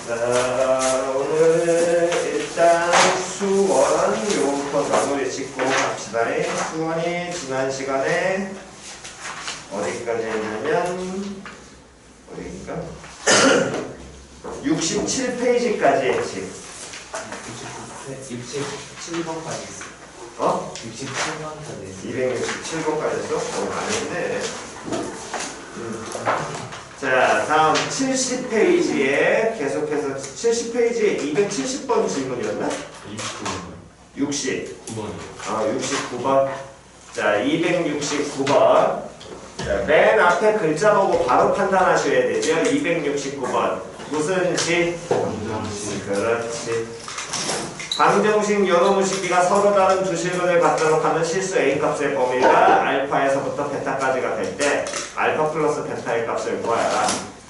자, 오늘 일단 수원 요부터 마무리 짓고 갑시다. 수원이 지난 시간에 어디까지 했냐면 어디인가? 67페이지까지 했지. 67번까지 했어. 어? 67번까지 했어. 267번까지 했어? 아닌데. 자, 다음 70페이지에 계속해서 70페이지에 270번 질문이었나? 60. 9번이요. 69번. 자, 269번. 자, 맨 앞에 글자 보고 바로 판단하셔야 되죠. 269번. 무슨 식? 그렇지. 방정식 요노무식기가 서로 다른 두 실근을 갖도록 하는 실수 A값의 범위가 알파에서부터 베타까지가 될 때 알파 플러스 베타의 값을 구하라.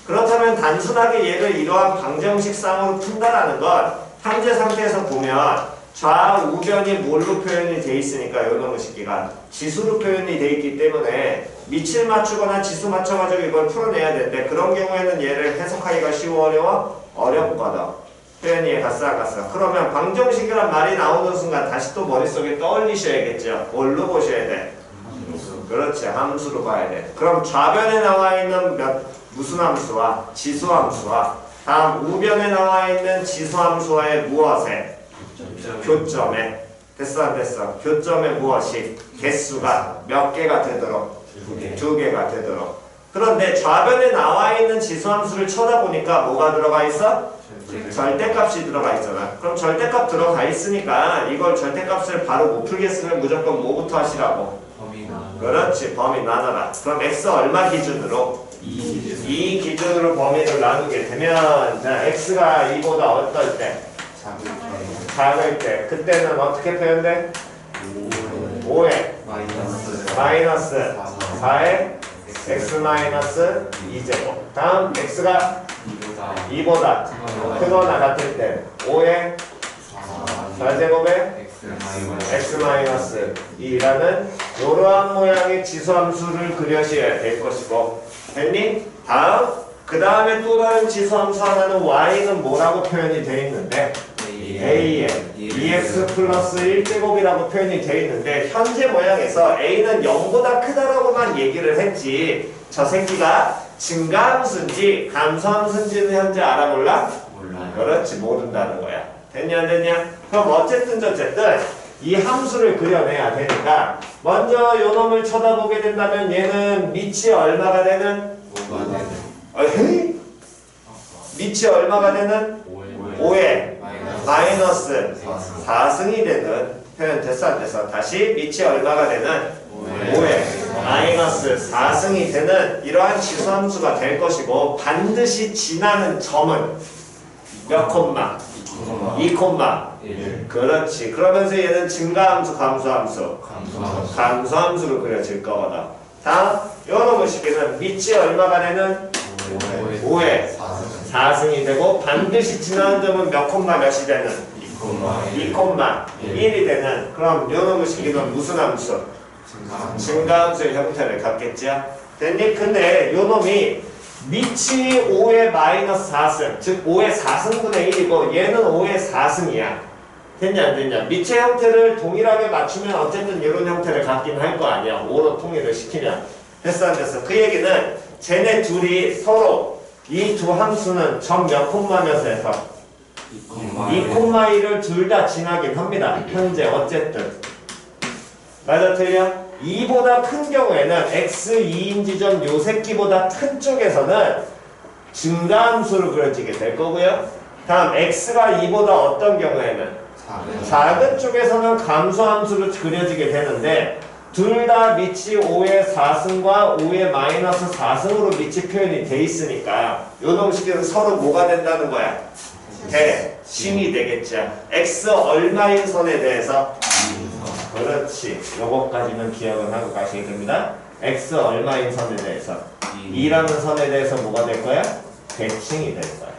그렇다면 단순하게 얘를 이러한 방정식 쌍으로 푼다라는 건 현재 상태에서 보면 좌우변이 뭘로 표현이 돼 있으니까 요노무식기가 지수로 표현이 돼 있기 때문에 밑을 맞추거나 지수 맞춰가지고 이걸 풀어내야 되는데 그런 경우에는 얘를 해석하기가 쉬워 어려워? 어렵거든. 표현이 갔어 안 갔어? 그러면 방정식이란 말이 나오는 순간 다시 또 머릿속에 떠올리셔야겠죠. 뭘로 보셔야 돼? 그렇지, 함수로 봐야 돼. 그럼 좌변에 나와 있는 무슨 함수와 지수함수와 다음 우변에 나와 있는 지수함수와의 무엇에? 교점에. 됐어 안 됐어? 교점에 무엇이? 개수가 몇 개가 되도록? 두 개가 되도록. 그런데 좌변에 나와 있는 지수함수를 쳐다보니까 뭐가 들어가 있어? 절대값이 들어가 있잖아. 그럼 절대값 들어가 있으니까 이걸 절대값을 바로 못 풀겠으면 무조건 뭐부터 하시라고? 범위 나눠. 그렇지, 범위 나눠라. 그럼 x 얼마 기준으로? 2 기준으로 범위를 나누게 되면 자, x가 2보다 어떨 때? 작을 때. 그때는 어떻게 표현돼? 5에 마이너스 4에 x 마이너스 2제곱. 다음 x가 2보다 크거나 같을 때 5의 4제곱에 x 마이너스 2라는 이러한 모양의 지수함수를 그려셔야 될 것이고, 됐니? 다음 그 다음에 또 다른 지수함수 하나는 y는 뭐라고 표현이 되어 있는데 a에 2x 플러스 1제곱이라고 표현이 되어 있는데 현재 모양에서 a는 0보다 크다라고만 얘기를 했지 저 새끼가 증가함수인지 감소함수인지는 현재 알아볼라? 몰라요. 그렇지, 모른다는 거야. 됐냐 안 됐냐? 그럼 어쨌든 이 함수를 그려내야 되니까 먼저 요 놈을 쳐다보게 된다면 얘는 밑이 얼마가 되는? 5가 되는. 에이? 밑이 얼마가 되는? 5에 마이너스 4승이 되는 표현 됐어 안 됐어? 다시 밑이 얼마가 되는? 5에 마이너스 4승이 되는 이러한 지수함수가 될 것이고 반드시 지나는 점은 몇 콤마? 2 콤마. 그렇지. 그러면서 얘는 증가함수, 감소함수? 감소함수로 그려질 거거든. 다음 요놈의 식기는 밑이 얼마가 되는? 5에 4승이 되고 반드시 지나는 점은 몇 콤마 몇이 되는? 2 콤마 1이 되는. 그럼 요놈의 식기는 무슨 함수? 증가함수의 형태를 갖겠죠. 됐니? 근데 요놈이 밑이 5의 마이너스 4승, 즉 5의 4승분의 1이고 얘는 5의 4승이야. 됐냐 안 됐냐? 밑의 형태를 동일하게 맞추면 어쨌든 이런 형태를 갖긴 할 거 아니야. 5로 통일을 시키면. 됐어 안 됐어? 그 얘기는 쟤네 둘이 서로 이 두 함수는 점 몇 콤마 몇에서 2 콤마 1을 둘 다 지나긴 합니다. 현재 어쨌든. 맞아 틀려? 2보다 큰 경우에는 x2인 지점 요 새끼보다 큰 쪽에서는 증가함수로 그려지게 될 거고요. 다음 x가 2보다 어떤 경우에는 작은 쪽에서는 감소함수로 그려지게 되는데 둘 다 밑이 5의 4승과 5의 마이너스 4승으로 밑이 표현이 돼 있으니까 요 놈식은 서로 뭐가 된다는 거야? 대칭이 되겠죠. x 얼마인 선에 대해서? 그렇지. 요거까지는 기억을 하고 가시게 됩니다. x 얼마인 선에 대해서? 2라는 선에 대해서 뭐가 될 거야? 대칭이 될 거야.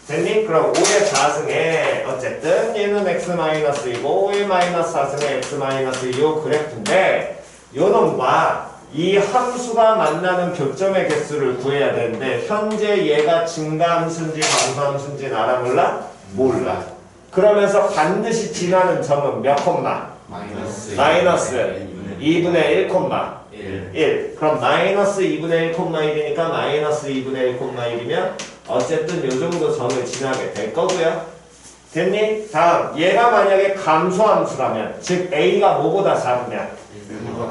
됐니? 그럼 5의 4승에 어쨌든 얘는 x-2이고 5의 마이너스 4승에 x-2 요 그래프인데 요 놈과 이 함수가 만나는 교점의 개수를 구해야 되는데 현재 얘가 증가함수인지 감소함수인지 알아 몰라? 몰라. 그러면서 반드시 지나는 점은 몇 콤마? 마이너스 2분의 1 콤마 1. 그럼 마이너스 2분의 1 콤마 1이니까 마이너스 2분의 1 콤마 1이면 어쨌든 요 정도 점을 지나게 될 거고요. 됐니? 다음 얘가 만약에 감소함수라면 즉 a가 뭐보다 작으면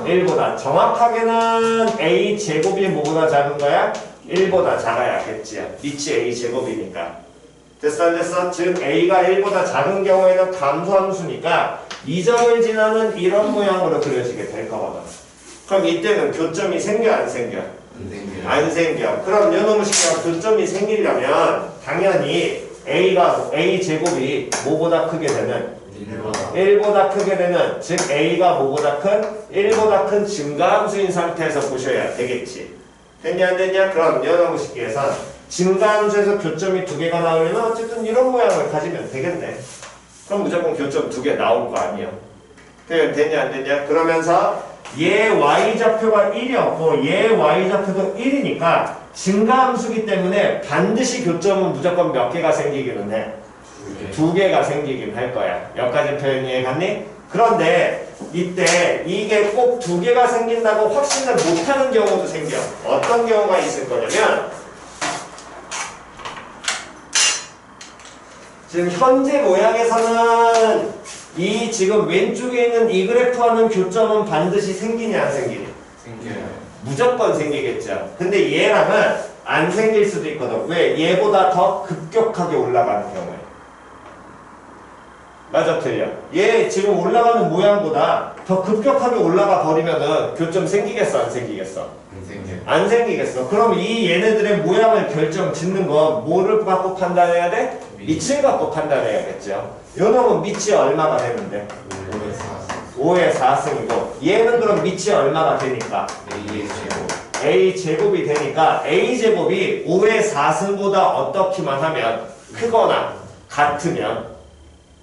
1보다 정확하게는 a 제곱이 뭐보다 작은 거야? 1보다 작아야겠지. 밑이 a 제곱이니까. 됐어 안 됐어? 즉 a가 1보다 작은 경우에는 감소함수니까 이 점을 지나는 이런 모양으로 그려지게 될 거거든. 그럼 이때는 교점이 생겨 안 생겨? 안 생겨. 그럼 요놈의 식기가 교점이 생기려면 당연히 a 제곱이 뭐보다 크게 되는 1보다 크게 되는 즉 a가 뭐보다 큰 1보다 큰 증가함수인 상태에서 보셔야 되겠지. 됐냐 안 됐냐? 그럼 요놈의 식기에선 증가함수에서 교점이 두 개가 나오려면 어쨌든 이런 모양을 가지면 되겠네. 그럼 무조건 교점 두 개 나올 거 아니야. 됐냐 안 됐냐? 그러면서 얘 y좌표가 1이었고 얘 y좌표도 1이니까 증가함수기 때문에 반드시 교점은 무조건 몇 개가 생기기는 해. 두 개가 생기긴 할 거야. 여기까지 표현 이해갔니? 그런데 이때 이게 꼭 두 개가 생긴다고 확신을 못하는 경우도 생겨. 어떤 경우가 있을 거냐면 지금 현재 모양에서는 이 지금 왼쪽에 있는 이 그래프하는 교점은 반드시 생기냐 안 생기냐? 생겨요. 무조건 생기겠죠. 근데 얘랑은 안 생길 수도 있거든. 왜? 얘보다 더 급격하게 올라가는 경우에. 맞아 틀려. 얘 지금 올라가는 모양보다 더 급격하게 올라가 버리면은 교점 생기겠어 안 생기겠어? 안 생기겠어. 그럼 이 얘네들의 모양을 결정 짓는 건 뭐를 갖고 판단해야 돼? 밑을 갖고 판단해야겠죠. 요 놈은 밑이 얼마가 되는데? 5의 4승이고 얘는 그럼 밑이 얼마가 되니까? a 제곱이 되니까 a 제곱이 5의 4승보다 어떻기만 하면 크거나 같으면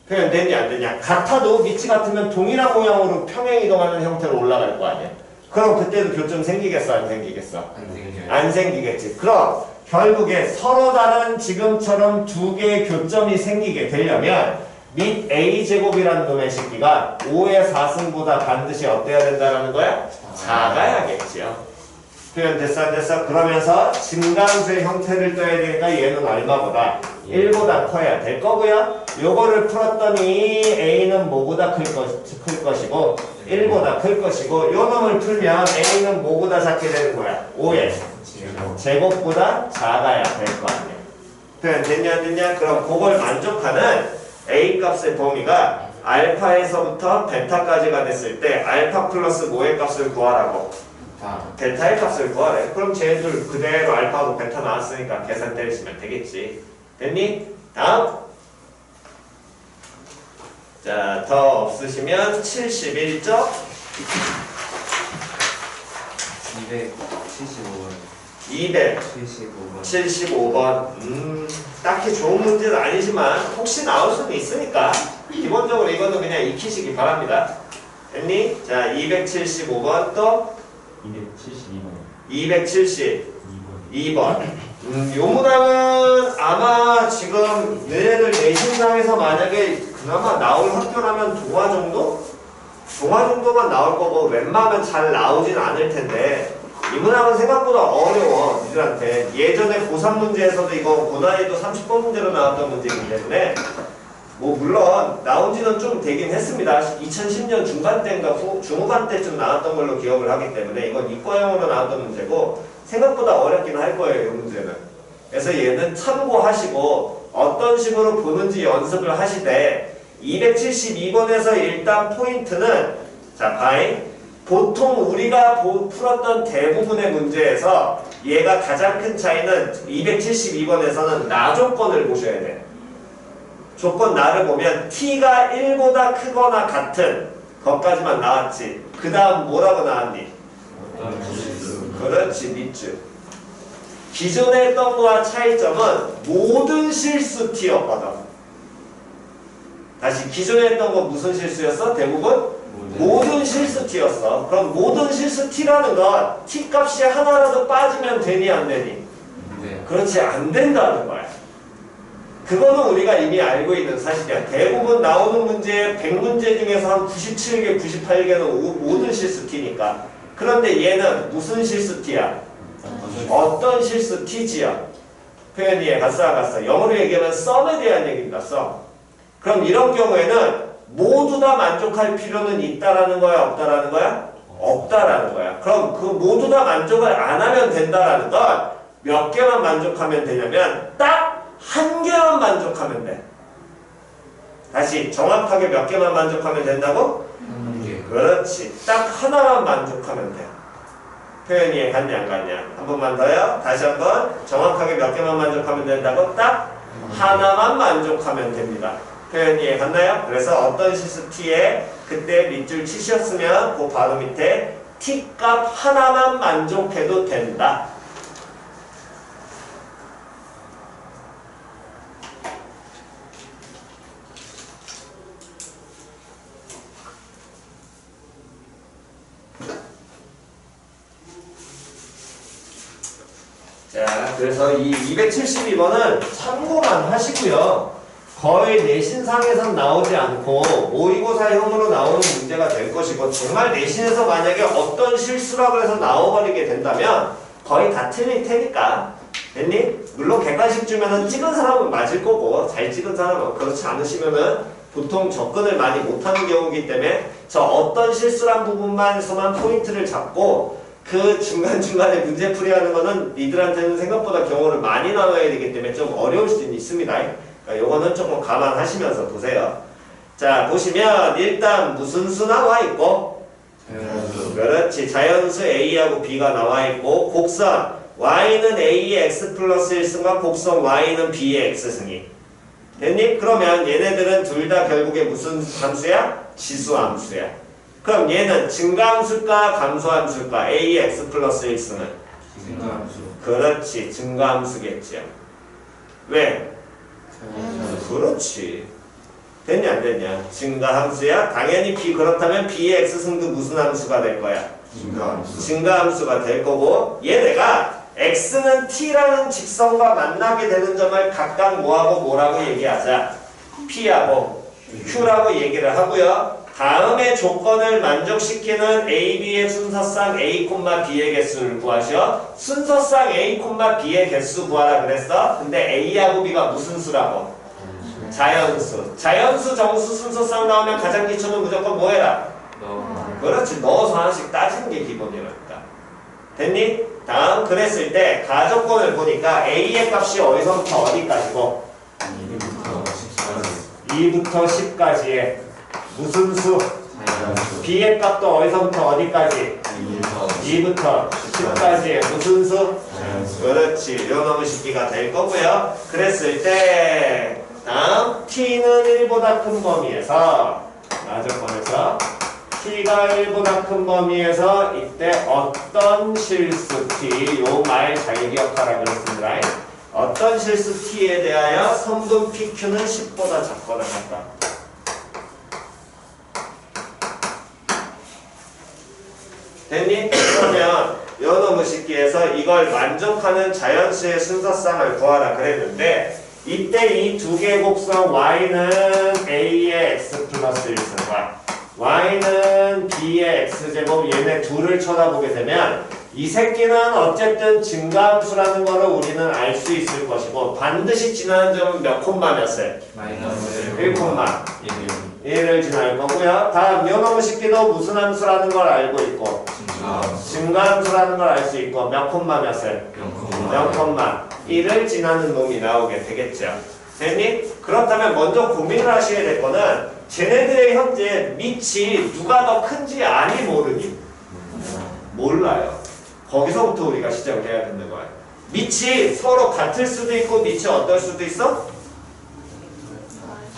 표현되냐 안 되냐? 같아도 밑이 같으면 동일한 모양으로 평행 이동하는 형태로 올라갈 거 아니야? 그럼 그때도 교점 생기겠어 안 생기겠어? 안 생기겠지. 그럼 결국에 서로 다른 지금처럼 두 개의 교점이 생기게 되려면 밑 a제곱이라는 놈의 식기가 5의 4승보다 반드시 어때야 된다는 거야? 작아야겠죠. 표현 됐어 안 됐어? 그러면서 증가함수의 형태를 떠야 되니까 얘는 얼마보다? 1보다 커야 될 거고요. 요거를 풀었더니 a는 뭐보다 클 것이고 1보다 클 것이고 요 놈을 풀면 a는 뭐보다 작게 되는 거야? 5의 제곱보다 작아야 될 거 아니야. 표현 됐냐 안 됐냐? 그럼 그걸 만족하는 a 값의 범위가 알파에서부터 베타까지가 됐을 때 알파 플러스 뭐의 값을 구하라고? 베타의 값을 구하래. 그럼 쟤들 그대로 알파하고 베타 나왔으니까 계산 때리시면 되겠지. 됐니? 다음. 자, 더 없으시면 71쪽 275번. 275번. 딱히 좋은 문제는 아니지만 혹시 나올 수는 있으니까 기본적으로 이거는 그냥 익히시기 바랍니다. 됐니? 자, 275번 또 272번. 요 문항은 아마 지금 너네들 내신상에서 만약에 그나마 나올 학교라면 동화 정도? 동화 정도만 나올 거고 웬만하면 잘 나오진 않을 텐데 이 문항은 생각보다 어려워 니들한테. 예전에 고3 문제에서도 이거 고난이도 30번 문제로 나왔던 문제이기 때문에 뭐 물론 나온 지는 좀 되긴 했습니다. 2010년 중반 때인가 중후반 때쯤 나왔던 걸로 기억을 하기 때문에 이건 이과형으로 나왔던 문제고 생각보다 어렵긴 할 거예요, 이 문제는. 그래서 얘는 참고하시고 어떤 식으로 보는지 연습을 하시되 272번에서 일단 포인트는 자, 봐잉. 보통 우리가 풀었던 대부분의 문제에서 얘가 가장 큰 차이는 272번에서는 나 조건을 보셔야 돼. 조건 나를 보면 t가 1보다 크거나 같은 것까지만 나왔지. 그 다음 뭐라고 나왔니? 그렇지, 밑줄. 기존에 했던 거와 차이점은 모든 실수 t였거든. 다시 기존에 했던 거 무슨 실수였어? 대부분 모든 실수 t였어. 그럼 모든 실수 t라는 건 t 값이 하나라도 빠지면 되니 안 되니? 네. 그렇지 안 된다는 거야. 그거는 우리가 이미 알고 있는 사실이야. 대부분 나오는 문제 100문제 중에서 한 97개, 98개는 모든 실수 t니까. 그런데 얘는 무슨 실수 t야? 어떤 실수 t지야? 표현 이해 갔어 안 갔어? 영어로 얘기하면 썸에 대한 얘기입니다. 썸. 그럼 이런 경우에는 모두 다 만족할 필요는 있다라는 거야? 없다라는 거야? 없다라는 거야. 그럼 그 모두 다 만족을 안 하면 된다라는 건 몇 개만 만족하면 되냐면 딱 한 개만 만족하면 돼. 다시 정확하게 몇 개만 만족하면 된다고? 한 개. 그렇지. 딱 하나만 만족하면 돼. 표현 이해 갔냐 안 갔냐? 한 번만 더요. 다시 한번 정확하게 몇 개만 만족하면 된다고? 딱 하나만 만족하면 됩니다. 표현 이해 갔나요? 그래서 어떤 실수 t에 그때 밑줄 치셨으면 그 바로 밑에 t 값 하나만 만족해도 된다. 자, 그래서 이 272번은 참고만 하시고요. 거의 내신상에선 나오지 않고 모의고사형으로 나오는 문제가 될 것이고 정말 내신에서 만약에 어떤 실수라고 해서 나와버리게 된다면 거의 다 틀릴 테니까 됐니? 물론 객관식 주면은 찍은 사람은 맞을 거고 잘 찍은 사람은 그렇지 않으시면은 보통 접근을 많이 못하는 경우이기 때문에 저 어떤 실수란 부분만서만 포인트를 잡고 그 중간중간에 문제풀이하는 거는 니들한테는 생각보다 경우를 많이 나눠야 되기 때문에 좀 어려울 수는 있습니다. 그러니까 요거는 조금 감안하시면서 보세요. 자, 보시면 일단 무슨 수 나와 있고 자연수. 그렇지. 자연수 A하고 B가 나와 있고 곡선 Y는 A의 X 플러스 1승과 곡선 Y는 B의 X승이 됐니? 그러면 얘네들은 둘 다 결국에 무슨 함수야? 지수함수야. 그럼 얘는 증가함수일까 감소함수일까? AX 플러스 1승은? 증가함수. 그렇지. 증가함수겠죠. 왜? 그렇지. 됐냐 안 됐냐? 증가함수야? 당연히 B 그렇다면 B의 X승도 무슨 함수가 될 거야? 증가함수. 증가함수가 될 거고 얘네가 X는 T라는 직선과 만나게 되는 점을 각각 뭐하고 뭐라고 얘기하자? P하고 Q라고 얘기를 하고요. 다음의 조건을 만족시키는 A, B의 순서상 A, B의 개수를 구하셔. 순서상 A, B의 개수 구하라 그랬어. 근데 A하고 B가 무슨 수라고? 자연수. 자연수, 정수, 순서상 나오면 가장 기초는 무조건 뭐 해라? 그렇지. 넣어서 하나씩 따지는 게 기본이라니까. 됐니? 다음 그랬을 때 가조건을 보니까 A의 값이 어디서부터 어디까지고? 2부터 10까지에 무슨 수? B의 값도 어디서부터 어디까지? 2부터 10까지의 무슨 수? 그렇지. 요놈의 식기가 될 거고요. 그랬을 때 다음 T는 1보다 큰 범위에서 가조건에서 T가 1보다 큰 범위에서 이때 어떤 실수 T 요 말 잘 기억하라 그랬습니다. 어떤 실수 T에 대하여 성분 PQ는 10보다 작거나 같다. 됐니? 그러면 요놈의 식기에서 이걸 만족하는 자연수의 순서상을 구하라 그랬는데 이때 이 두 개의 곡선 Y는 A의 X 플러스 1승과 Y는 B의 X제곱 얘네 둘을 쳐다보게 되면 이 새끼는 어쨌든 증가함수라는 거를 우리는 알 수 있을 것이고 반드시 지나는 점은 몇 콤마 몇 셀? 마이너스 1 콤마 1을 지날 거고요. 다음 요놈의 식기도 무슨 함수라는 걸 알고 있고 증가함수라는 걸 알 수 있고 몇 콤마 몇 셀? 0 콤마 1을 지나는 놈이 나오게 되겠죠. 됐니? 그렇다면 먼저 고민을 하셔야 될 거는 쟤네들의 현재 밑이 누가 더 큰지 아니 모르니? 몰라요. 거기서부터 우리가 시작을 해야 되는 거예요. 밑이 서로 같을 수도 있고 밑이 어떨 수도 있어?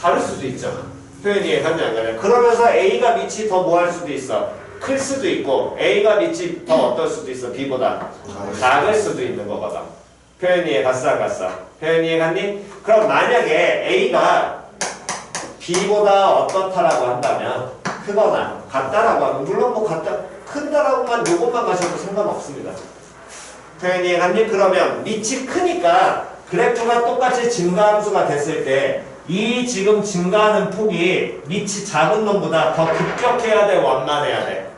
다를 수도 있잖아. 표현이 이해가냐 안 가냐. 그러면서 A가 밑이 더 뭐 할 수도 있어? 클 수도 있고 A가 밑이 더 어떨 수도 있어? B보다 작을 수도 있는 거거든. 표현이 이해 갔어 안 갔어? 표현이 이해 갔니? 그럼 만약에 A가 B보다 어떻다라고 한다면 크거나 같다라고 하면 물론 뭐 같다 큰다라고만 요것만 가셔도 상관없습니다. 표현이 이해갔니? 그러면 밑이 크니까 그래프가 똑같이 증가함수가 됐을 때 이 지금 증가하는 폭이 밑이 작은 놈보다 더 급격해야 돼, 완만해야 돼?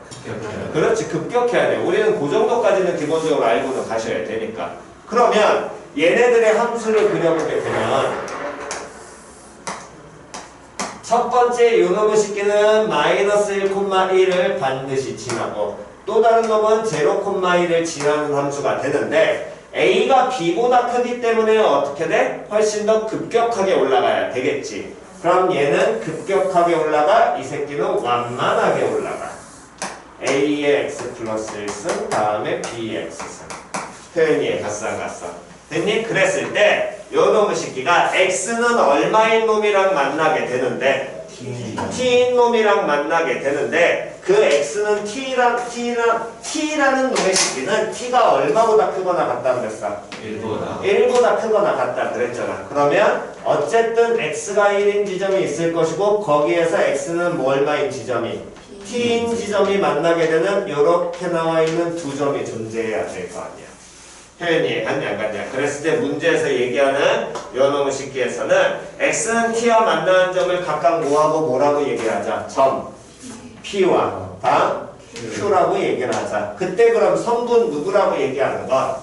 그렇지, 급격해야 돼. 우리는 그 정도까지는 기본적으로 알고는 가셔야 되니까. 그러면 얘네들의 함수를 그려보게 되면 첫 번째 요놈의 식기는 마이너스 1,1을 반드시 지나고 또 다른 놈은 0,1을 지나는 함수가 되는데 A가 B보다 크기 때문에 어떻게 돼? 훨씬 더 급격하게 올라가야 되겠지. 그럼 얘는 급격하게 올라가, 이 새끼는 완만하게 올라가. A의 X 플러스 1승, 다음에 B의 X승. 표현이 갔어 안 갔어? 됐니? 그랬을 때 요놈의 식기가 X는 얼마인 놈이랑 만나게 되는데 T인 놈이랑 만나게 되는데 그 X는 T라는 놈의 식기는 T가 얼마보다 크거나 같다 그랬어? 1보다 크거나 같다 그랬잖아. 그러면 어쨌든 X가 1인 지점이 있을 것이고 거기에서 X는 뭐 얼마인 지점이? T인 지점이 만나게 되는 이렇게 나와 있는 두 점이 존재해야 될 거 아니야. 표현이 갔냐 안 갔냐. 그랬을 때 문제에서 얘기하는 요놈의 식기에서는 X는 T와 만나는 점을 각각 뭐라고 얘기하자. 점 P와 방 Q라고 얘기를 하자. 그때 그럼 성분 누구라고 얘기하는 건?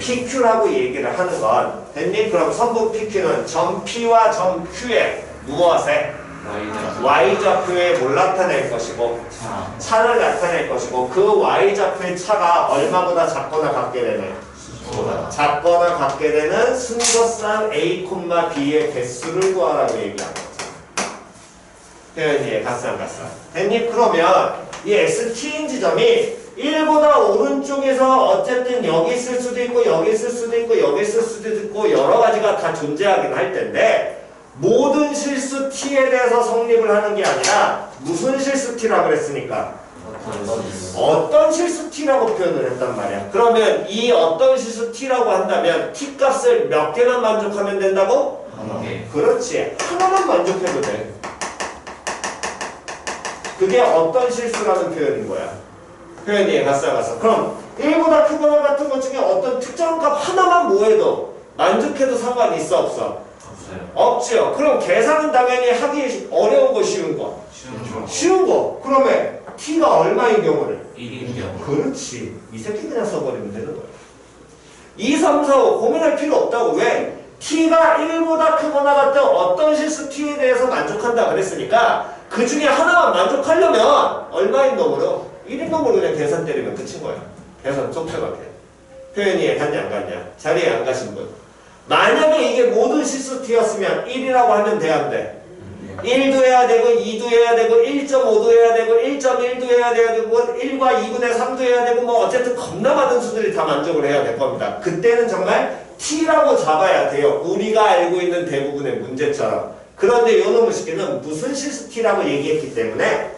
PQ라고 얘기를 하는 건 됐니? 그럼 성분 PQ는 점 P와 점 Q에 무엇에? Y좌표에 뭘 나타낼 것이고 차를 나타낼 것이고 그 Y좌표의 차가 얼마보다 작거나 같게 되네? 작거나 같게 되는 순서상 A, B의 개수를 구하라고 얘기하는 거죠. 표현이 갔어 안 갔어? 됐니? 그러면 이 ST인 지점이 1보다 오른쪽에서 어쨌든 여기 있을 수도 있고 여기 있을 수도 있고 여기 있을 수도 있고 여러 가지가 다 존재하긴 할 텐데 모든 실수 T에 대해서 성립을 하는 게 아니라 무슨 실수 T라고 그랬으니까? 어떤 실수 T라고 표현을 했단 말이야. 그러면 이 어떤 실수 T라고 한다면 T 값을 몇 개만 만족하면 된다고? 그렇지. 하나만 만족해도 돼. 그게 어떤 실수라는 표현인 거야. 표현이 갔어. 그럼 1보다 크거나 같은 것 중에 어떤 특정 값 하나만 뭐해도 만족해도 상관이 있어 없어? 없지요. 그럼 계산은 당연히 하기 어려운 거 쉬운 거? 쉬운 거. 그러면 T가 얼마인 경우를? 1인 경우. 그렇지. 이 새끼 그냥 써버리면 되는 거야. 2, 3, 4, 5 고민할 필요 없다고. 왜? T가 1보다 크거나 같은 어떤 실수 T에 대해서 만족한다 그랬으니까 그 중에 하나만 만족하려면 얼마인 놈으로? 1인 놈으로 그냥 계산 때리면 끝인 거야. 계산 좁혀가게. 표현이 갔냐 안 갔냐? 자리에 안 가신 분. 만약에 이게 모든 실수 T였으면 1이라고 하면 돼 안 돼? 1도 해야 되고 2도 해야 되고 1.5도 해야 되고 1.1도 해야 되고 1과 2분의 3도 해야 되고 뭐 어쨌든 겁나 많은 수들이 다 만족을 해야 될 겁니다. 그때는 정말 T라고 잡아야 돼요. 우리가 알고 있는 대부분의 문제처럼. 그런데 요놈의 식기는 무슨 실수 T라고 얘기했기 때문에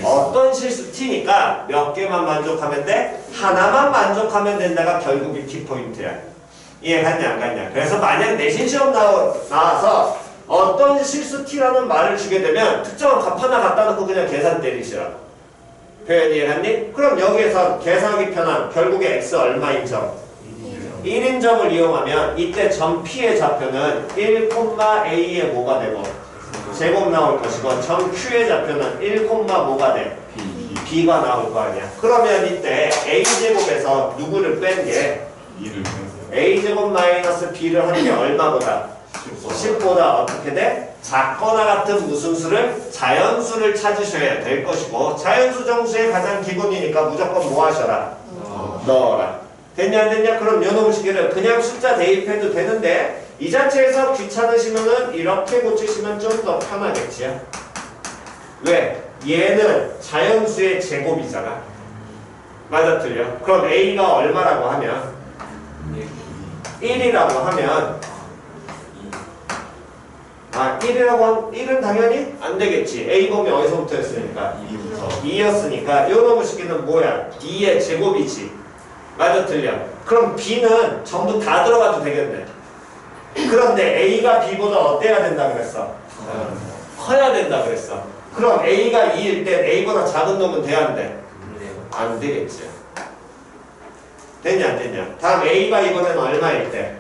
어떤 실수 T니까 몇 개만 만족하면 돼? 하나만 만족하면 된다가 결국 이 키포인트야. 이해 갔냐 안 갔냐? 그래서 만약 내신 시험 나와서 어떤 실수 T라는 말을 주게 되면 특정한 값 하나 갖다 놓고 그냥 계산 때리시라. 표현 이해갔니? 그럼 여기에서 계산하기 편한 결국에 X 얼마인 점? 1인 점을 이용하면 이때 점 P의 좌표는 1,A의 뭐가 되고 제곱 나올 것이고 점 Q의 좌표는 1, 뭐가 돼? B가 나올 거 아니야. 그러면 이때 A제곱에서 누구를 뺀 게? A제곱 마이너스 B를 하는 게 얼마보다? 10보다 어떻게 돼? 작거나 같은 무슨 수를? 자연수를 찾으셔야 될 것이고 자연수 정수의 가장 기본이니까 무조건 뭐 하셔라? 넣어라. 됐냐 안 됐냐? 그럼 요놈 시기를 그냥 숫자 대입해도 되는데 이 자체에서 귀찮으시면은 이렇게 고치시면 좀 더 편하겠지요. 왜? 얘는 자연수의 제곱이잖아. 맞아 틀려? 그럼 A가 얼마라고 하면 1이라고 하면 1이라고 하면 1은 당연히 안 되겠지. A 범위 어디서부터 했으니까? 2였으니까 요놈의 시기는 뭐야? 2의 제곱이지. 맞아 틀려? 그럼 B는 전부 다 들어가도 되겠네. 그런데 A가 B보다 어때야 된다 그랬어? 커야 된다 그랬어. 그럼 A가 2일 땐 A보다 작은 놈은 돼야 안 돼? 안 되겠지. 됐냐 안 됐냐? 다음 A가 이번에는 얼마일 때?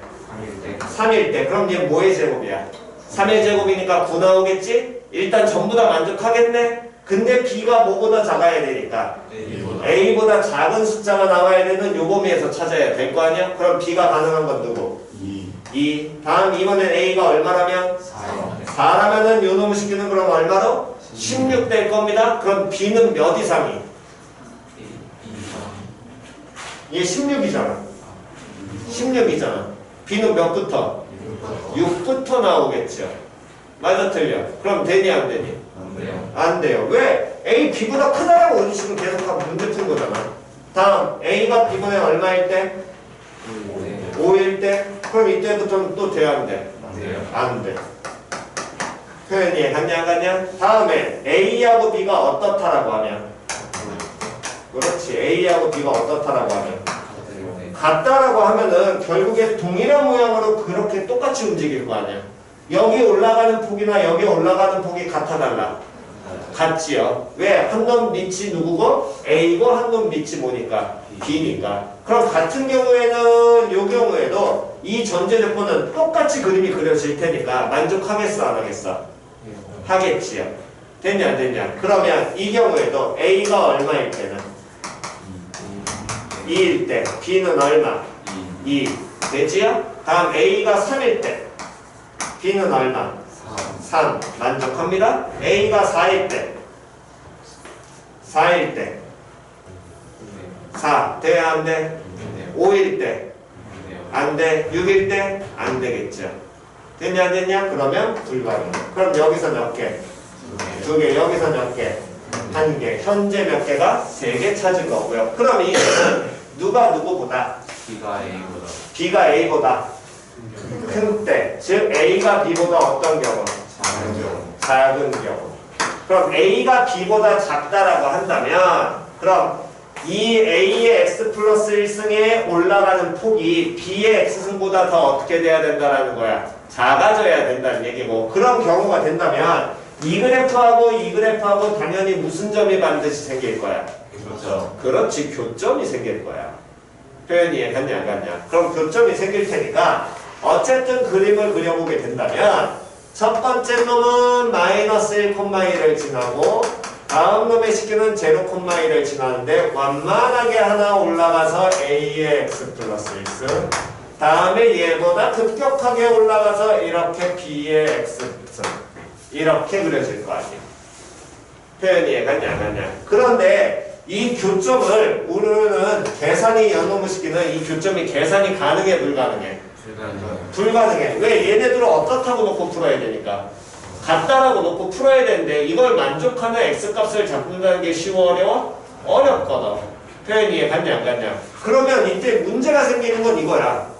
3일 때. 그럼 얘 뭐의 제곱이야? 3의 제곱이니까 9 나오겠지? 일단 전부 다 만족하겠네? 근데 B가 뭐보다 작아야 되니까 A보다 작은 숫자가 나와야 되는 요 범위에서 찾아야 될 거 아니야? 그럼 B가 가능한 건 누구? 2. 다음 이번엔 A가 얼마라면? 4라면은 요 놈을 시키는 그럼 얼마로? 16 될 겁니다. 그럼 B는 몇 이상이? 얘 16이잖아. 16이잖아. B는 몇부터? 6부터 나오겠죠. 맞아 틀려? 그럼 되니 안 되니? 안 돼요. 왜? A, B보다 크다라고 이런 식으로 계속하면 문제 푼 거잖아. 다음 A가 B분의 얼마일 때? 5일 때? 그럼 이때부터는 또 돼야 안 돼? 안 돼. 표현이 갔냐 안 갔냐? 다음에 A하고 B가 어떻다라고 하면 그렇지. A하고 B가 어떻다라고 하면 같다라고 하면은 결국에 동일한 모양으로 그렇게 똑같이 움직일 거 아니야. 여기 올라가는 폭이나 여기 올라가는 폭이 같아 달라? 같지요. 왜? 한 놈 밑이 누구고? A고 한 놈 밑이 뭐니까? B니까. 그럼 같은 경우에는 요 경우에도 이 전제 조건은 똑같이 그림이 그려질 테니까 만족하겠어 안 하겠어? 하겠지요. 됐냐 안 됐냐? 그러면 이 경우에도 A가 얼마일 때는? 2일 때 B는 얼마? 2 되지요? 다음 A가 3일 때 B는 얼마? 3 만족합니다. A가 4일 때 4 돼야 안 돼? 5일 때 안 돼? 6일 때 안 되겠죠. 됐냐 안 됐냐? 그러면 불가능. 그럼 여기서 몇 개? 2개. 여기서 몇 개? 1개. 현재 몇 개가? 3개 찾은 거고요. 그럼 이거는 누가 누구보다? B가 A보다 큰 때. 즉 A가 B보다 어떤 경우? 작은 경우. 그럼 A가 B보다 작다라고 한다면 그럼 이 A의 X 플러스 1승에 올라가는 폭이 B의 X승보다 더 어떻게 돼야 된다라는 거야? 작아져야 된다는 얘기고 그런 경우가 된다면 이 그래프하고 이 그래프하고 당연히 무슨 점이 반드시 생길 거야? 그렇지. 교점이 생길 거야. 표현이 이해갔냐 안 갔냐? 그럼 교점이 생길 테니까 어쨌든 그림을 그려보게 된다면 첫 번째 놈은 마이너스 1,1을 지나고 다음 놈의 식기는 0,1을 지나는데 완만하게 하나 올라가서 A의 X 플러스 1승 다음에 얘보다 급격하게 올라가서 이렇게 B의 X승 이렇게 그려질 거 아니야. 표현이 이해갔냐 안 갔냐? 그런데 이 교점을 우리는 계산이 연놈의식기는 이 교점이 계산이 가능해 불가능해? 불가능해. 왜? 얘네들을 어떻다고 놓고 풀어야 되니까 같다라고 놓고 풀어야 되는데 이걸 만족하는 X값을 잡는다는 게 쉬워 어려워? 어렵거든. 표현이 이해갔냐 안 갔냐? 그러면 이때 문제가 생기는 건 이거야.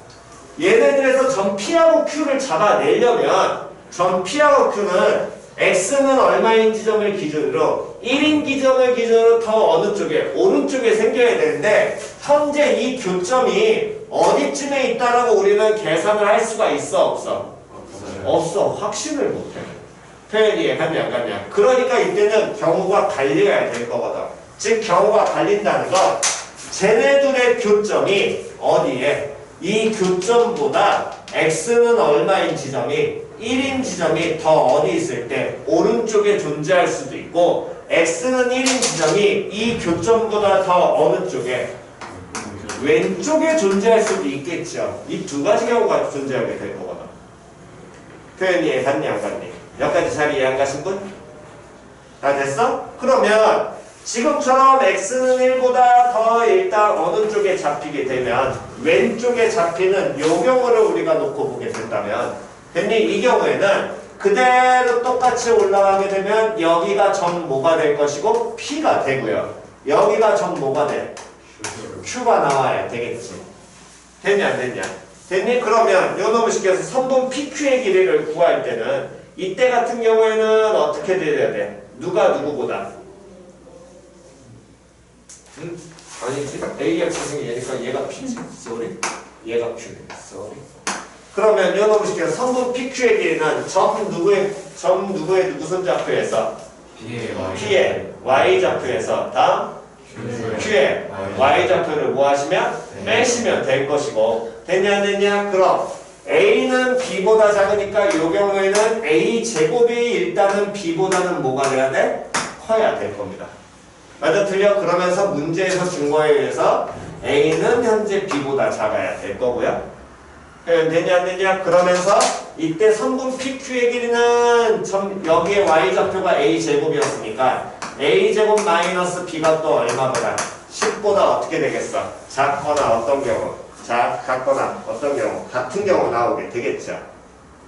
얘네들에서 점 P하고 Q를 잡아내려면 점 P하고 Q는 X는 얼마인 지점을 기준으로 1인 기점을 기준으로 더 어느 쪽에? 오른쪽에 생겨야 되는데 현재 이 교점이 어디쯤에 있다라고 우리는 계산을 할 수가 있어 없어? 없어. 확신을 못해. 표현이 이해갔냐 안 갔냐? 그러니까 이때는 경우가 갈려야 될 거거든. 즉 경우가 갈린다는 건 쟤네들의 교점이 어디에? 이 교점보다 X는 얼마인 지점이 1인 지점이 더 어디 있을 때 오른쪽에 존재할 수도 있고 X는 1인 지점이 이 교점보다 더 어느 쪽에 왼쪽에 존재할 수도 있겠죠. 이 두 가지 경우가 존재하게 될 거거든. 표현이 이해갔니 안 갔니? 여기까지 잘 이해 안 가신 분? 다 됐어? 그러면 지금처럼 X는 1보다 더 일단 어느 쪽에 잡히게 되면 왼쪽에 잡히는 요 경우를 우리가 놓고 보게 된다면 됐니? 이 경우에는 그대로 똑같이 올라가게 되면 여기가 점 뭐가 될 것이고 P가 되고요. 여기가 점 뭐가 돼? Q가 나와야 되겠지. 됐냐 안 됐냐? 됐니? 그러면 요 놈을 시켜서 선분 PQ의 길이를 구할 때는 이때 같은 경우에는 어떻게 돼야 돼? 누가 누구보다? 아니지? AX승이 얘니까 얘가 P지. sorry. 얘가 Q네. sorry. 그러면 요 놈을 시켜서 선분 PQ의 길이는 점 누구의 누구 선좌표에서 P의 Y좌표에서 다음 Q의 Y좌표를 뭐 하시면? 빼시면 될 것이고 됐냐 안 됐냐? 그럼 A는 B보다 작으니까 이 경우에는 A제곱이 일단은 B보다는 뭐가 돼야 돼? 커야 될 겁니다. 맞아 틀려? 그러면서 문제에서 준 거에 의해서 A는 현재 B보다 작아야 될 거고요. 됐냐 안 됐냐? 그러면서 이때 성분 PQ의 길이는 여기에 Y좌표가 A제곱이었으니까 A제곱 마이너스 B가 또 얼마보다? 10보다 어떻게 되겠어? 작거나 어떤 경우? 같거나 어떤 경우? 같은 경우 나오게 되겠죠.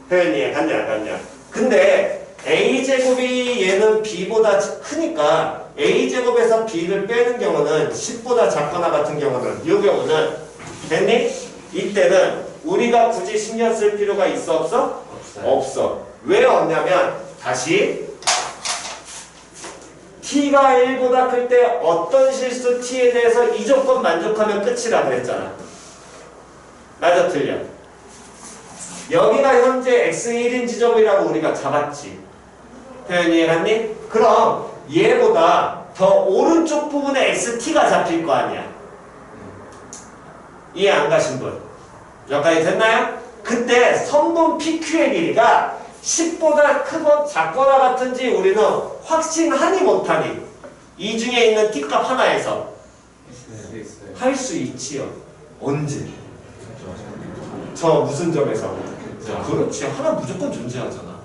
표현 이해 갔냐 안 갔냐? 근데 A제곱이 얘는 B보다 크니까 A제곱에서 B를 빼는 경우는 10보다 작거나 같은 경우는 이 경우는 됐니? 이때는 우리가 굳이 신경 쓸 필요가 있어 없어? 없어. 왜 없냐면 다시 T가 1보다 클 때 어떤 실수 T에 대해서 이 조건 만족하면 끝이라 그랬잖아. 맞아 틀려? 여기가 현재 X1인 지점이라고 우리가 잡았지. 표현 이해갔니? 그럼 얘보다 더 오른쪽 부분에 XT가 잡힐 거 아니야. 이해 안 가신 분? 여기까지 됐나요? 그때 성분 PQ의 길이가 10보다 크고 작거나 같은지 우리는 확신하니 못하니 이 중에 있는 T값 하나에서 할 수 있지요. 언제? 저 무슨 점에서? 그렇지. 하나 무조건 존재하잖아.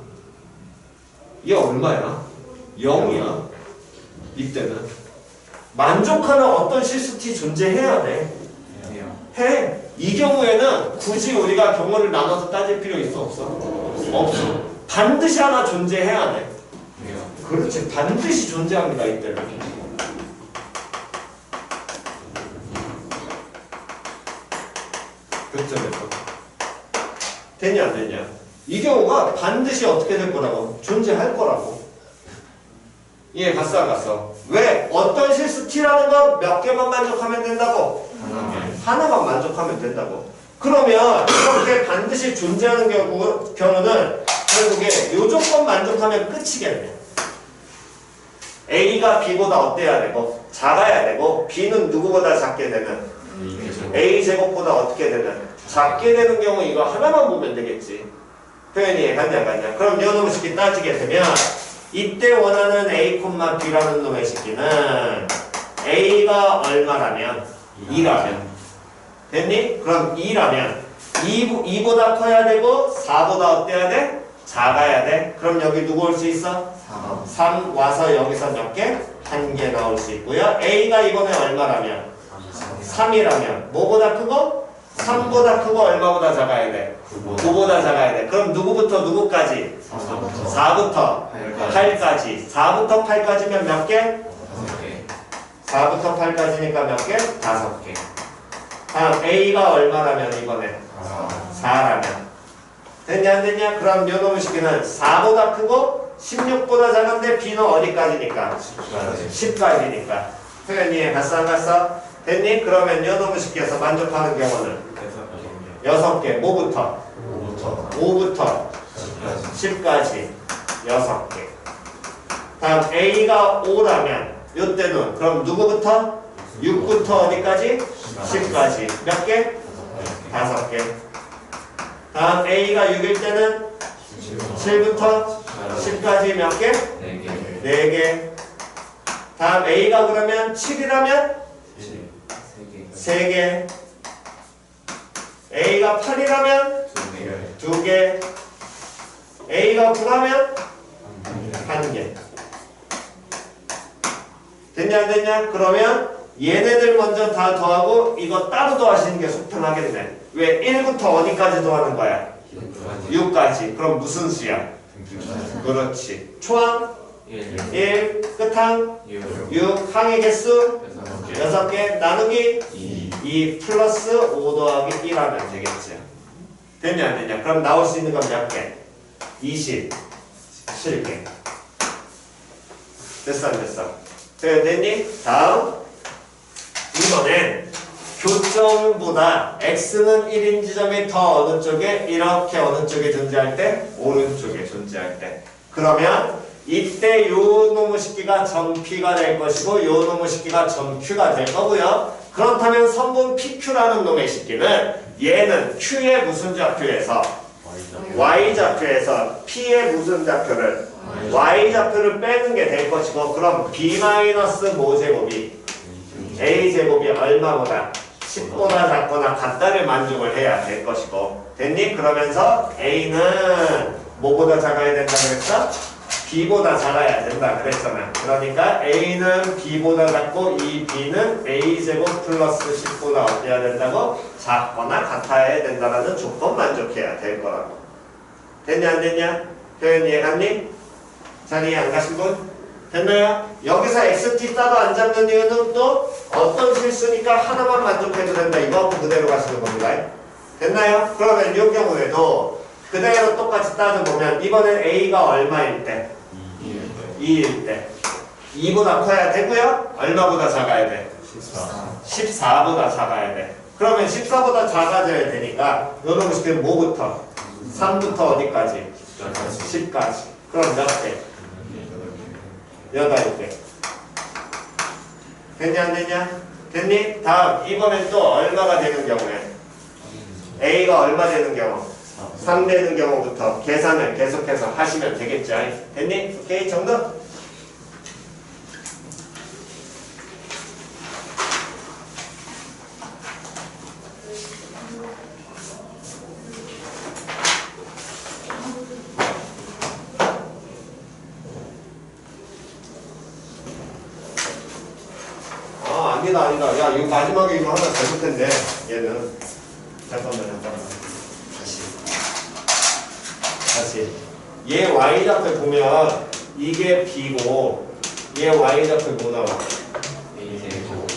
얘 얼마야? 0이야. 이때는 만족하는 어떤 실수 T 존재해야 돼. 해. 이 경우에는 굳이 우리가 경우를 나눠서 따질 필요 있어 없어? 없어. 반드시 하나 존재해야 돼. 그렇지. 반드시 존재합니다. 이때는. 그 점에서 되냐 안 되냐? 이 경우가 반드시 어떻게 될 거라고? 존재할 거라고. 이해 갔어 안 갔어? 왜? 어떤 실수 T라는 건 몇 개만 만족하면 된다고? 하나만 만족하면 된다고. 그러면 이렇게 반드시 존재하는 경우는 결국에 이 조건 만족하면 끝이겠네. A가 B보다 어때야 되고 작아야 되고 B는 누구보다 작게 되는 A제곱보다 어떻게 되는 작게 되는 경우 이거 하나만 보면 되겠지. 표현이 갔냐 갔냐. 그럼 이 놈의 식기 따지게 되면 이때 원하는 A, B라는 놈의 식기는 A가 얼마라면 2라면 됐니? 그럼 2라면 2보다 커야 되고 4보다 어때야 돼? 작아야 돼. 그럼 여기 누구 올 수 있어? 3 와서 여기서 몇 개? 1개 나올 수 있고요. A가 이번에 얼마라면? 3이라면 뭐보다 크고? 3보다 크고 얼마보다 작아야 돼? 9보다 작아야 돼. 그럼 누구부터 누구까지? 4부터 8까지. 4부터 8까지면 몇 개? 4부터 8까지니까 몇 개? 5개. 다음 A가 얼마라면 이번에? 4라면. 됐냐 안 됐냐? 그럼 요 놈의 식기는 4보다 크고 16보다 작은데 B는 어디까지니까? 10까지니까. 표현 이해 갔어 안 갔어? 됐니? 그러면 요 놈의 식기에서 만족하는 경우는 6개. 뭐부터? 5부터 10까지 6개. 다음 A가 5라면 요때는 그럼 누구부터? 6부터 어디까지? 10까지. 몇 개? 5개. 다음 A가 6일 때는 7부터 10까지 몇 개? 4개. 다음 A가 그러면 7이라면 3개. A가 8이라면 2개. A가 9라면 1개. 됐냐 안 됐냐? 그러면 얘네들 먼저 다 더하고 이거 따로 더하시는 게 속편하겠네. 왜? 1부터 어디까지 더하는 거야? 6까지. 그럼 무슨 수야? 그렇지. 초항 1, 끝항 6, 항의 개수 6개, 나누기 2 플러스 5 더하기 1하면 되겠지. 됐냐 안 됐냐? 그럼 나올 수 있는 건 몇 개? 27개. 됐어 안 됐어? 됐니? 다음 이번엔 교점보다 x는 1인 지점이 더 어느 쪽에? 이렇게 어느 쪽에 존재할 때? 오른쪽에 존재할 때. 그러면 이때 요 놈의 식기가 점 P가 될 것이고 요 놈의 식기가 점 Q가 될 거고요. 그렇다면 선분 PQ라는 놈의 식기는 얘는 Q의 무슨 좌표에서 Y좌표에서 P의 무슨 좌표를 Y좌표를 빼는 게 될 것이고 그럼 B-모제곱이 A제곱이 얼마보다 10보다 작거나 같다를 만족을 해야 될 것이고 됐니? 그러면서 A는 뭐보다 작아야 된다 그랬어? B보다 작아야 된다 그랬잖아. 그러니까 A는 B보다 작고 이 B는 A제곱 플러스 10보다 어때야 된다고? 작거나 같아야 된다라는 조건 만족해야 될 거라고. 됐냐 안 됐냐? 표현 이해갔니? 잘 이해 안 가신 분? 됐나요? 여기서 XT 따로 안 잡는 이유는 또 어떤 실수니까 하나만 만족해도 된다. 이거 그대로 가시는 겁니다. 됐나요? 그러면 이 경우에도 그대로 똑같이 따져보면 이번엔 A가 얼마일 때? 2일 때 2보다 커야 되고요. 얼마보다 작아야 돼? 14보다 작아야 돼. 그러면 14보다 작아져야 되니까 요놈을 시키면 뭐부터? 3부터 어디까지? 10까지. 그럼 몇 개? 8개. 됐냐 안 됐냐? 됐니? 다음 이번엔 또 얼마가 되는 경우에 A가 얼마 되는 경우? 3 되는 경우부터 계산을 계속해서 하시면 되겠죠. 됐니? 오케이 정도? 아니다. 야, 이거 마지막에 이거 하나 잘못했네. 얘는. 잠깐만. 다시. 얘 Y좌표 보면 이게 B고 얘 Y좌표 뭐 나와?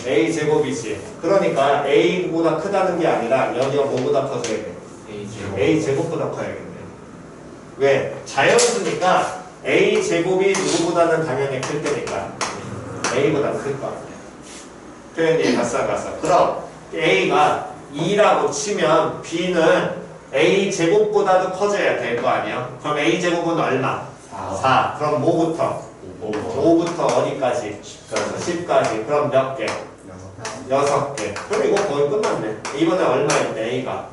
A제곱이지. 그러니까 A보다 크다는 게 아니라 여기가 뭐보다 커져야 돼? A제곱보다 커야겠네. 왜? 자연수니까 A제곱이 누구보다는 당연히 클 테니까 A보다 클 거 아니야. 표현이 갔어. 그럼 A가 2라고 치면 B는 A제곱보다도 커져야 될 거 아니야? 그럼 A제곱은 얼마? 4. 그럼 뭐부터? 5부터 어디까지? 10까지. 그럼 몇 개? 6개. 그럼 이거 거의 끝났네. 이번에 얼마일 때 A가?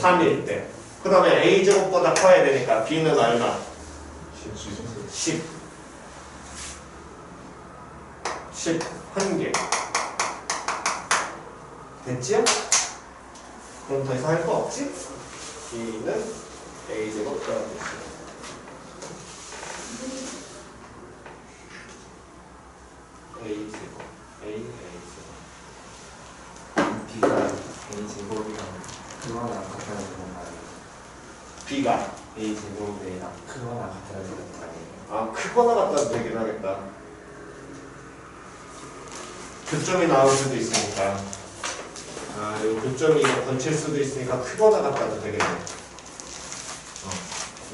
3일 때. 그러면 A제곱보다 커야 되니까 B는 얼마? 10. 1개. 됐지요? 그럼 더 이상 할 거 없지? B는 A제곱 더하겠습니다. A제곱 B가 A제곱이랑 그거랑 같아야 되는 거 아니에요? B가 A제곱이랑 그거랑 같아야 되는 거 아니에요? 크거나 같다도 되긴 하겠다. 교점이 나올 수도 있으니까 이 교점이 번칠 수도 있으니까 크거나 같다도 되겠네.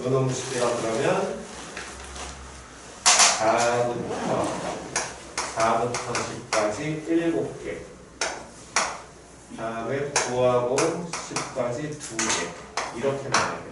요놈 식기가 그러면 4부터 10까지 7개. 다음에 9하고 10까지 2개. 이렇게 나와야겠네.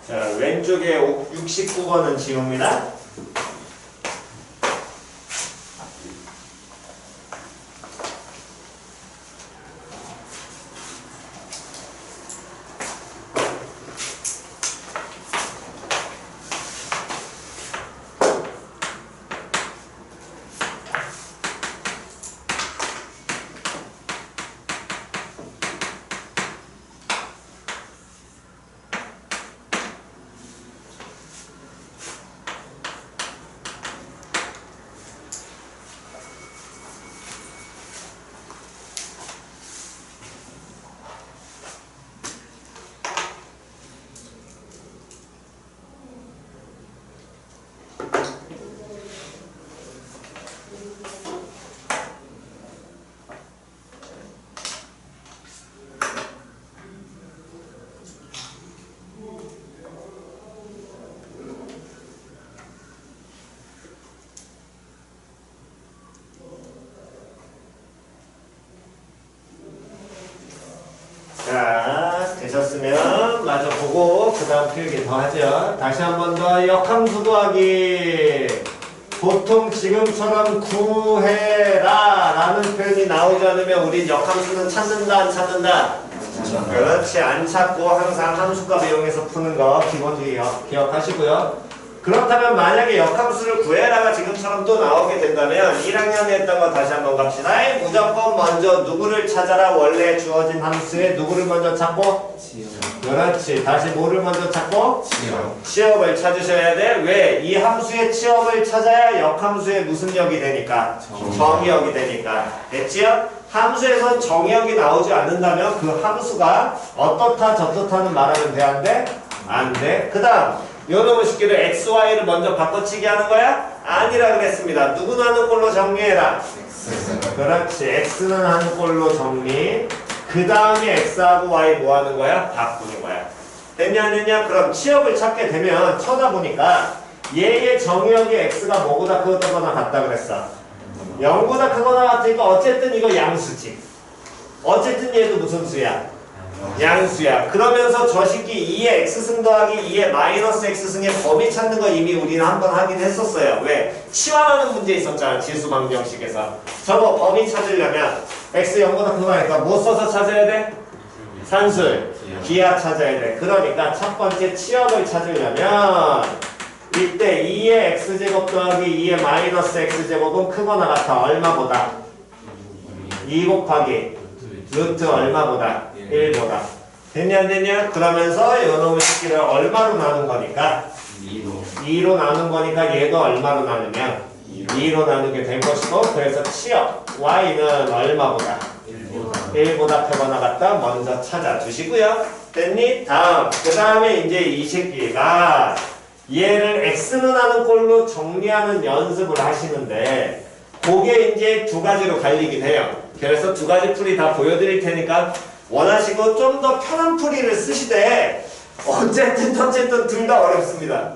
자, 왼쪽에 69번은 지웁니다. 자, 되셨으면 마저 보고 그 다음 표기 더 하죠. 다시 한 번 더 역함수 구하기. 보통 지금처럼 구해라 라는 표현이 나오지 않으면 우린 역함수는 찾는다 안 찾는다? 그렇지, 안 찾고 항상 함수값 이용해서 푸는 거 기본적으로 기억하시고요. 그렇다면 만약에 역함수를 구해라가 지금처럼 또 나오게 된다면 1학년에 했던 거 다시 한번 갑시다. 무조건 먼저 누구를 찾아라. 원래 주어진 함수에 누구를 먼저 찾고? 그렇지. 다시 뭐를 먼저 찾고? 취업을 찾으셔야 돼. 왜? 이 함수의 취업을 찾아야 역함수의 무슨 역이 되니까? 정역이 되니까. 됐지요? 함수에선 정역이 나오지 않는다면 그 함수가 어떻다 저떻다는 말하면 돼? 안 돼? 안 돼. 그 다음 요놈의 식기를 x, y를 먼저 바꿔치기 하는 거야? 아니라 그랬습니다. 누구는 하는 꼴로 정리해라. 그렇지. x는 하는 꼴로 정리. 그 다음에 x하고 y 뭐 하는 거야? 바꾸는 거야. 됐냐 안 됐냐? 그럼 취업을 찾게 되면 쳐다보니까 얘의 정역이 x가 뭐보다 크거나 같다 그랬어. 0보다 크거나 같으니까 어쨌든 이거 양수지. 어쨌든 얘도 무슨 수야? 양수야. 그러면서 저 식기 2의 x승 더하기 2의 마이너스 x승의 범위 찾는 거 이미 우리는 한번 하긴 했었어요. 왜? 치환하는 문제 있었잖아. 지수 방정식에서. 저거 범위 찾으려면 x 0보다 크거나 하니까 뭐 써서 찾아야 돼? 산술. 기하 찾아야 돼. 그러니까 첫 번째 치역을 찾으려면 이때 2의 x제곱 더하기 2의 마이너스 x제곱은 크거나 같아. 얼마보다? 2 곱하기 루트 얼마보다? 1보다. 됐냐 안 됐냐? 그러면서 요놈의 식기를 얼마로 나눈 거니까? 2로 나눈 거니까 얘도 얼마로 나누면? 2로 나누게 된 것이고 그래서 치역 y는 얼마보다? 1보다 크거나 같다. 먼저 찾아주시고요. 됐니? 다음. 그 다음에 이제 이 새끼가 얘를 x는 하는 꼴로 정리하는 연습을 하시는데 그게 이제 두 가지로 갈리긴 해요. 그래서 두 가지 풀이 다 보여드릴 테니까 원하시고 좀 더 편한 풀이를 쓰시되 어쨌든 둘 다 어렵습니다.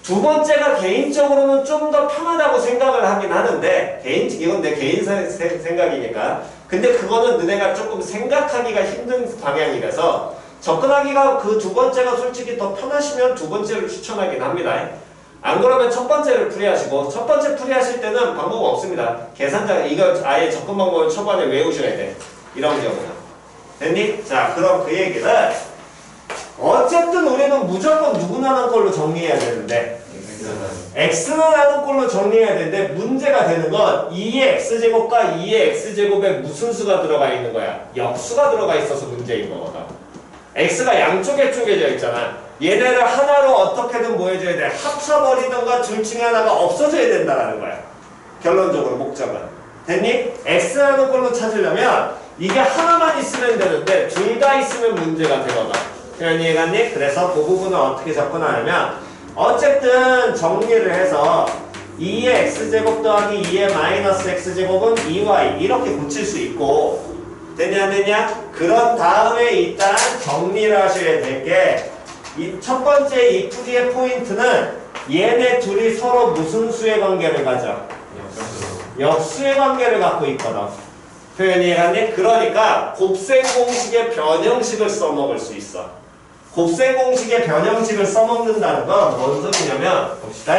두 번째가 개인적으로는 좀 더 편하다고 생각을 하긴 하는데 이건 내 개인 생각이니까 근데 그거는 너네가 조금 생각하기가 힘든 방향이라서 접근하기가 그 두 번째가 솔직히 더 편하시면 두 번째를 추천하긴 합니다. 안 그러면 첫 번째를 풀이하시고 첫 번째 풀이하실 때는 방법 없습니다. 계산장 이거 아예 접근 방법을 초반에 외우셔야 돼. 이런 경우는. 됐니? 자 그럼 그 얘기는 어쨌든 우리는 무조건 누구나 하는 걸로 정리해야 되는데 x는 하는 꼴로 정리해야 되는데 문제가 되는 건 2의 x제곱과 2의 x제곱에 무슨 수가 들어가 있는 거야? 역수가 들어가 있어서 문제인 거거든. x가 양쪽에 쪼개져 있잖아. 얘네를 하나로 어떻게든 뭐 해줘야 돼? 합쳐버리던가 둘 중에 하나가 없어져야 된다는 거야. 결론적으로 목적은. 됐니? x라는 걸로 찾으려면 이게 하나만 있으면 되는데 둘 다 있으면 문제가 되거든. 그냥 이해갔니? 그래서 그 부분을 어떻게 접근하냐면 어쨌든 정리를 해서 2의 x제곱 더하기 2의 마이너스 x제곱은 2y 이렇게 고칠 수 있고 됐냐 안 됐냐? 그런 다음에 일단 정리를 하셔야 될 게 이 첫 번째 이 풀이의 포인트는 얘네 둘이 서로 무슨 수의 관계를 가져? 역수의 관계를 갖고 있거든. 표현이 이해갔니? 그러니까 곱셈 공식의 변형식을 써먹을 수 있어. 곱셈 공식의 변형식을 써먹는다는 건 뭔 소리냐면 봅시다.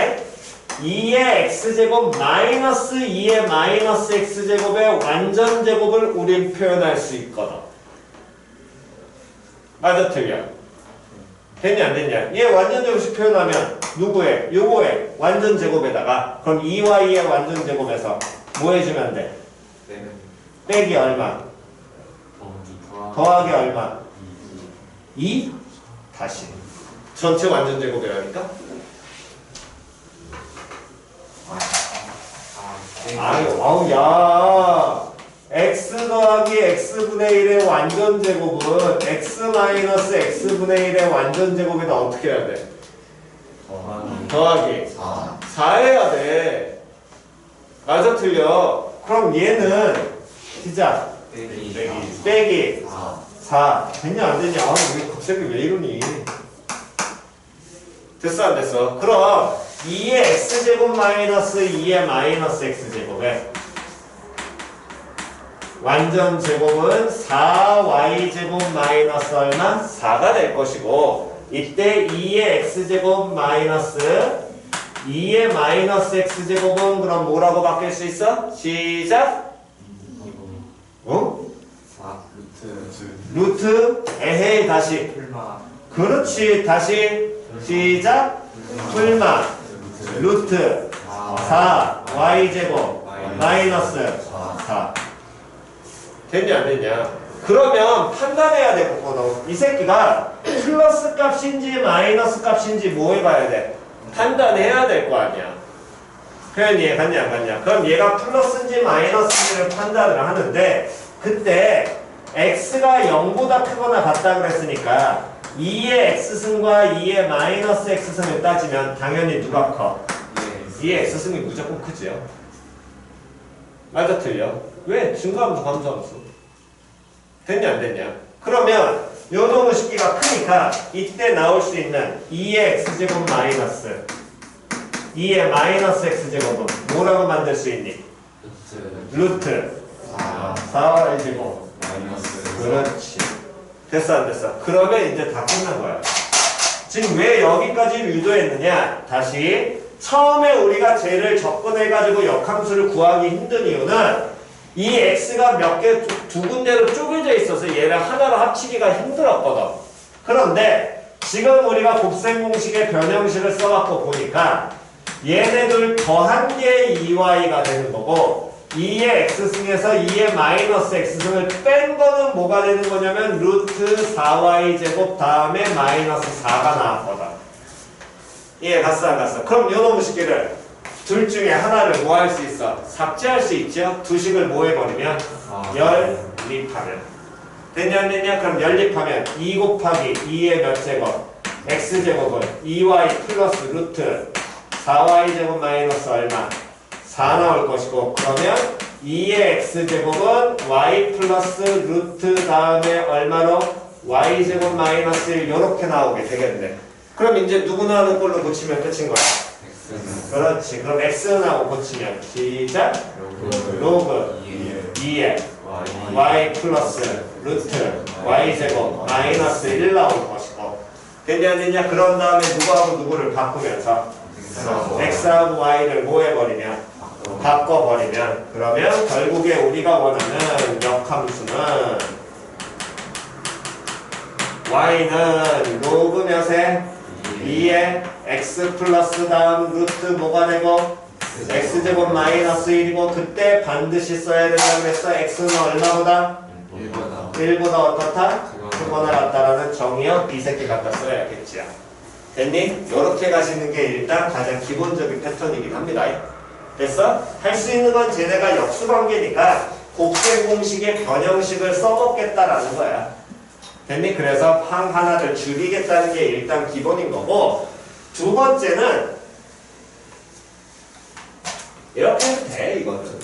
2의 x제곱 마이너스 2의 마이너스 x제곱의 완전제곱을 우린 표현할 수 있거든. 맞아 틀려? 됐냐 안 됐냐? 얘 완전제곱식 표현하면 누구의? 요거의 완전제곱에다가 그럼 2y의 완전제곱에서 뭐 해주면 돼? 빼기 얼마? 더하기 얼마? 2? 다시 전체 완전제곱이라니까? 아우 야 x 더하기 x분의 1의 완전제곱은 x 마이너스 x분의 1의 완전제곱에다 어떻게 해야 돼? 더하기 4 해야 돼. 맞아 틀려? 그럼 얘는 시작 빼기 4 됐냐 안 됐냐? 아 왜 갑자기 왜 이러니? 됐어 안 됐어? 그럼 2의 x제곱 마이너스 2의 마이너스 x제곱에 완전 제곱은 4y제곱 마이너스 얼마? 4가 될 것이고 이때 2의 x제곱 마이너스 2의 마이너스 x제곱은 그럼 뭐라고 바뀔 수 있어? 시작! 어? 루트 에헤이 다시 그렇지 다시 시작 풀마 루트 4 y제곱 마이너스 4 됐냐 안 됐냐? 그러면 판단해야 될 거거든. 이 새끼가 플러스 값인지 마이너스 값인지 뭐 해봐야 돼? 판단해야 될 거 아니야. 표현 이해 갔냐 안 갔냐? 그럼 얘가 플러스인지 마이너스인지를 판단을 하는데 그때 x가 0보다 크거나 같다 그랬으니까 2의 x승과 2의 마이너스 x승을 따지면 당연히 누가 커? 2의 x승이 무조건 크지요. 맞아 틀려? 왜? 증가함수 감소함수. 됐냐 안 됐냐? 그러면 요놈의 식기가 크니까 이때 나올 수 있는 2의 x제곱 마이너스 2의 마이너스 x제곱은 뭐라고 만들 수 있니? 루트 4y제곱. 그렇지. 됐어 안 됐어? 그러면 이제 다 끝난 거야. 지금 왜 여기까지 유도했느냐? 다시 처음에 우리가 쟤를 접근해가지고 역함수를 구하기 힘든 이유는 이 x가 몇 개 두 군데로 쪼개져 있어서 얘를 하나로 합치기가 힘들었거든. 그런데 지금 우리가 곱셈 공식의 변형식을 써갖고 보니까 얘네들 더한 게 2y가 되는 거고 2의 x승에서 2의 마이너스 x승을 뺀 거는 뭐가 되는 거냐면 루트 4y제곱 다음에 마이너스 4가 나왔거든. 이해 갔어 안 갔어? 그럼 요 놈의 식기를 둘 중에 하나를 뭐 할 수 있어? 삭제할 수 있죠? 두 식을 뭐 해버리면? 연립하면. 됐냐 안 됐냐? 그럼 연립하면 2 곱하기 2의 몇 제곱? x제곱은 2y 플러스 루트 4y제곱 마이너스 얼마? 4 나올 것이고 그러면 2의 x제곱은 y 플러스 루트 다음에 얼마로? y제곱 마이너스 1 이렇게 나오게 되겠네. 그럼 이제 누구나 하는 걸로 고치면 끝인 거야. 그렇지. 그럼 x하고 고치면 시작. 로그 2의 y 플러스 루트 y제곱 마이너스 1 나올 것이고 됐냐 안 됐냐? 그런 다음에 누구하고 누구를 바꾸면서 x하고 y를 뭐 해버리면 바꿔버리면 그러면 결국에 우리가 원하는 역함수는 y는 로그 몇에 2의 x 플러스 다음 루트 뭐가 되고 x제곱 마이너스 1이고 그때 반드시 써야 된다고 했어. x는 얼마보다? 1보다 어떻다? 크거나 같다라는 정의역 이 새끼 갖다 써야겠지. 됐니? 요렇게 가시는 게 일단 가장 기본적인 패턴이긴 합니다. 됐어? 할 수 있는 건 쟤네가 역수관계니까 곱셈 공식의 변형식을 써먹겠다라는 거야. 됐니? 그래서 항 하나를 줄이겠다는 게 일단 기본인 거고 두 번째는 이렇게 해도 돼. 이거는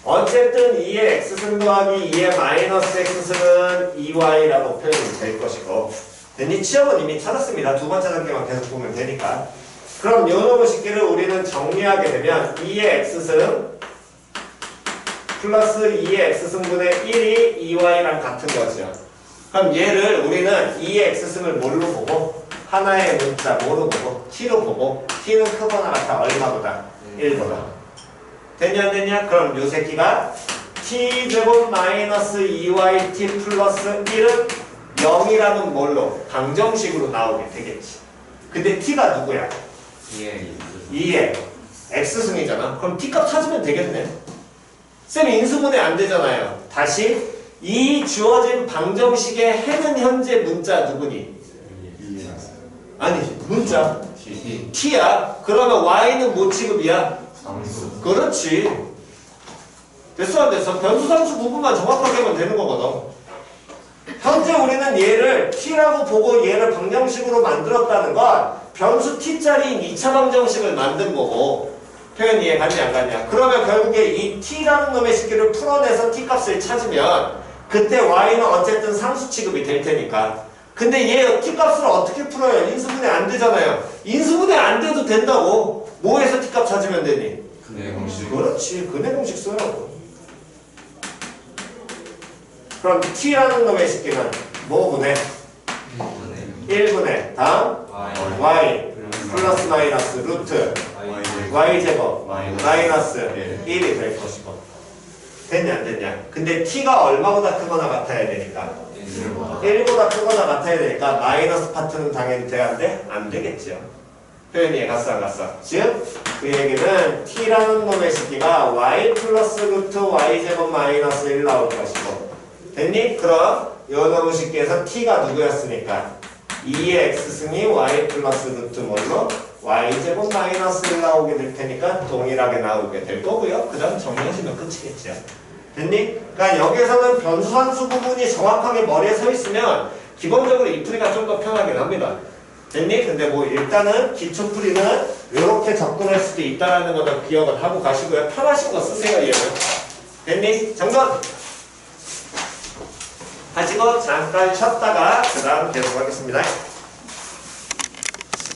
어쨌든 2의 x승 더하기 2의 마이너스 x승은 2y라고 표현이 될 것이고 됐니? 취업은 이미 찾았습니다. 두 번째 단계만 계속 보면 되니까. 그럼 요 놈의 식기를 우리는 정리하게 되면 2의 x승 플러스 2의 x승분의 1이 2y랑 같은 거죠. 그럼 얘를 우리는 2의 x승을 뭘로 보고 하나의 문자 뭐로 보고 t로 보고 t는 크거나 같아 얼마보다? 1보다. 됐냐 안 됐냐? 그럼 요 새끼가 t제곱 마이너스 2yt 플러스 1은 0이라는 뭘로? 방정식으로 나오게 되겠지. 근데 t가 누구야? 2의 x승이잖아. 그럼 t값 찾으면 되겠네. 쌤 인수분해 안 되잖아요. 다시 이 주어진 방정식의 해는 현재 문자 누구니? 아니지. 문자 t야. 그러면 y는 뭐 취급이야? 그렇지. 됐어 안 됐어? 변수상수 부분만 정확하게 하면 되는 거거든. 현재 우리는 얘를 t라고 보고 얘를 방정식으로 만들었다는 건 변수 t짜리인 2차 방정식을 만든 거고 표현 이해 갔냐 안 갔냐? 그러면 결국에 이 t라는 놈의 식기를 풀어내서 t값을 찾으면 그때 y는 어쨌든 상수 취급이 될 테니까. 근데 얘 t값을 어떻게 풀어요? 인수분해 안 되잖아요. 인수분해 안 돼도 된다고. 뭐에서 t값 찾으면 되니? 근해 공식. 그렇지. 근해 공식 써요. 그럼 t라는 놈의 식기는 뭐 분해? 1분해 다음 y 플러스 마이너스 루트 y제곱 마이너스 1이 될 것이고 됐냐 안 됐냐? 근데 t가 얼마보다 크거나 같아야 되니까 1보다 크거나 같아야 되니까 마이너스 파트는 당연히 돼야 안 돼? 안 되겠죠. 표현이 갔어 안 갔어? 즉 그 얘기는 t라는 놈의 식기가 y 플러스 루트 y제곱 마이너스 1 나올 것이고 됐니? 그럼 요 놈의 식기에서 t가 누구였으니까 2의 x승이 y 플러스 루트 뭘로? y제곱 마이너스 1 나오게 될 테니까 동일하게 나오게 될 거고요. 그 다음 정리하시면 끝이겠죠. 됐니? 그러니까 여기서는 변수함수 부분이 정확하게 머리에 서 있으면 기본적으로 이 풀이가 좀 더 편하긴 합니다. 됐니? 근데 뭐 일단은 기초풀이는 이렇게 접근할 수도 있다는 거는 기억을 하고 가시고요. 편하신 거 쓰세요. 얘는. 됐니? 정답! 하시고 잠깐 쉬었다가 그 다음 계속하겠습니다.